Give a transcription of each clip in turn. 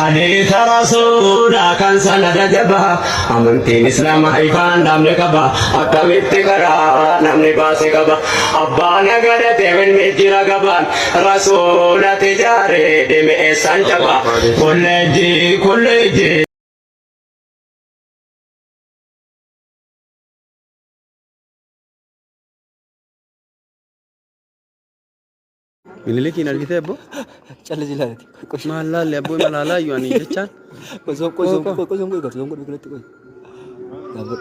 حديث رسول كان سند جبا أمنتين إسلام إيفان نمني كبا أكملت كرا نمني باسي كبا أبانا قدت من مجرى كبا رسول تجاري دم إسان جبا كل جي من اللي كنا الكتاب بو چل جلالتي ما الله اللي ابوي ما لا يعني جتان كوزوم كوي قلت كوي دابر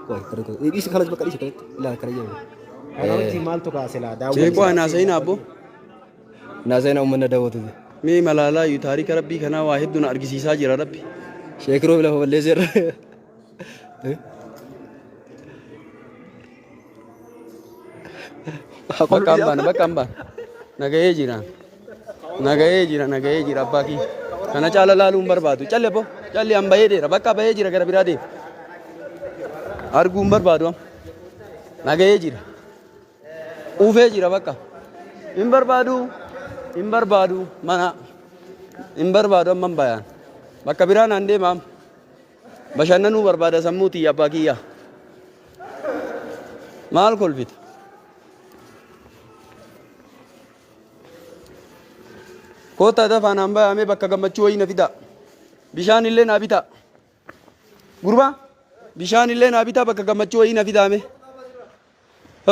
كوي كريتو ايش خلاص بقى ايش كريت لا كريم انا قلت مالتو كاسلا داو جيكو انا سينا ابو نازينا ومن داوت مي ما لا تاريخ ربي كنا واحد دون ارغسيسا جرا ربي شكرو بلا هو ليزر bakamba nagaye jira baki kana chala lalu barbadu challe bo challe am baye dera bakka baye jira gara birade argu barbadu am nagaye jira ufe jira bakka in barbadu mana in barbadu am bayan bakka birana ande mam bashannanu barbada sammuti ya bakiya mal kolbit kota dafa namba ame bakka gammachu wayina fida bishan ille na bita gurba bishan ille na bita bakka gammachu wayina fida ame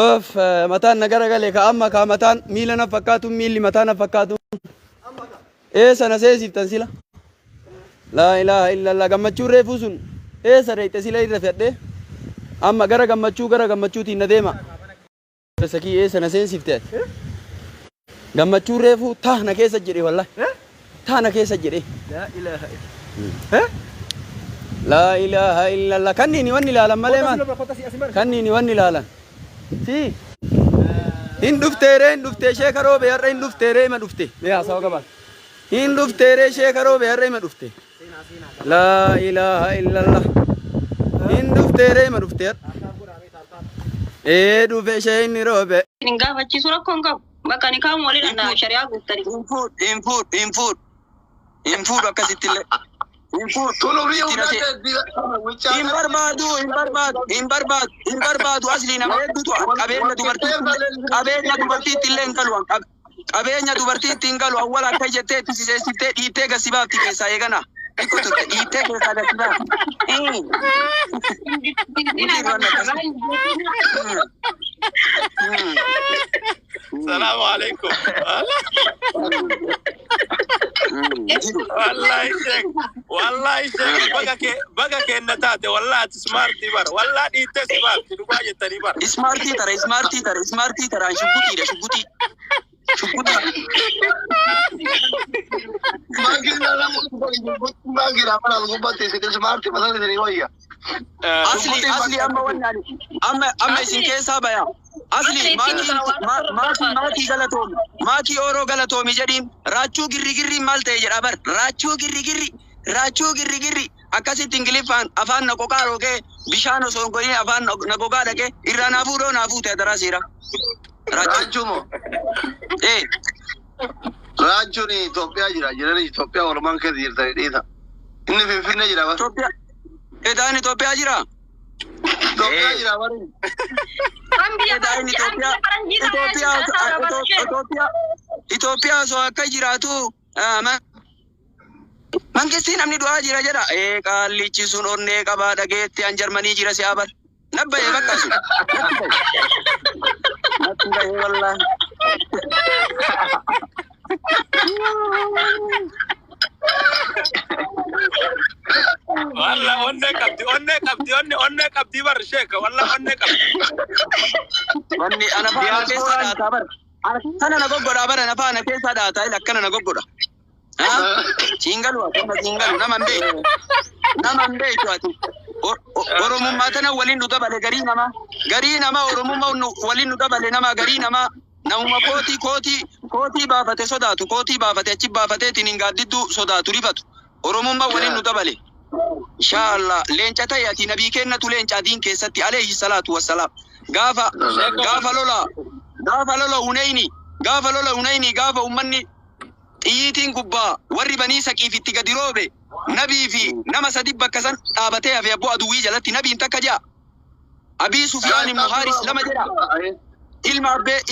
of matan nagara gale ka amma ka matan mila na fakatu mili matan na fakatu sana se siftan sila la ilaha illa allah gammachu refusun sareite sila irra fedde amma gara gammachu tin nadema saki sana se sifte gammachuu reefu taana keessa jedhe wallahi taana keessa jedhe la ilaha illa allah kannini wanni ilaalan malee man kannini wanni ilaalan si hin dhufte sheekaroo be har'a hin dhufteere ma dhufte be haasawa qaban hin dhufteere sheekaroo be har'a ma dhufte la ilaha illa allah hin dhufteere ma dhufte dhufe sheenni roobe hin gaafachiisu rakkoon qabu bakka ni kaa'u waliin ana shari'aa guuttani infood akkasittillee infood hin barbaadu asli nama hedduutu qabeenya dubartiittillee hin galu qabeenya dubartiitti hin galu awwal akka jettee itti siseessittee dhiittee gasibaafti keessaa eegana dhiittee keessaa السلام عليكم والله شيخ بقى كأنتات والله سمارتي بار والله دي تسمارتي نقاية تاني بار سمارتي ترى شبوتي أصلي أما إسم كيسا بيا أصلي ماكي أورو غلطومي جديم راچو غري مال تيجر أبر راچو غري أكاسي تنجلي أفان نكوكا روكي بيشانو سونكوني أفان نكوكا دكي إرا نافو تدرا سيرا راچو مو راچو ني توبيا جرا توبيا ورمان كدير تايدا إني في نجرا توبيا داني توبيا جرا توبيا جرا بارين Ethiopia so akka jiraatu mangistiin namni du'aa jira jedha qaallichi sun onnee qabaa dhageetti an Jarmanii jira si abar nabbaye bakka sun natti gahe wallahi والله أنك أبدي بار شيخ والله أنك أبدي wanni ana faana keessa dhaata bar kana na goggoda bar ana faana keessa dhaata ila kana na goggoda singalu naman beeku ati oromummaa tana waliin nu dabale garii nama oromummaa waliin nu dabale nama garii nama namuma kootii baafate sodaatu kootii baafate achi baafateetiin hin gaaddiddu sodaatu rifatu oromummaa waliin nu dabale inshallah leenca ta'e nabii kennatu leenca diin keessatti alayhi salatu wassalaam gaafa lola hunayni gaafa ummanni xiyyiitiin gubbaa warri banii saqiif itti gadi roobe nabii fi nama sadi bakka san dhaabatee hafe abboo aduwwii jalatti nabiin takka jaa Abii Sufyaan ibnu Haaris lama jedha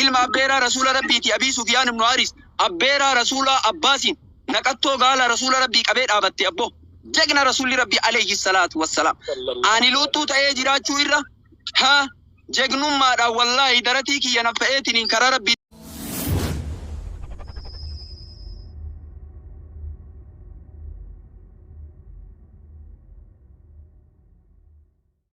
ilma abbeeraa rasuula rabbiiti Abii Sufyaan ibnu Haaris abbeeraa rasuula Abbaasin naqattoo gaala rasuula rabbii qabee dhaabatte abboo jagna rasuulli rabbii alayhi salaatu wassalaam ani luuxxuu ta'ee jiraachuu irra ha jagnummaadhaan wallaahi daratii kiyya naffa'eetiin karaa rabbii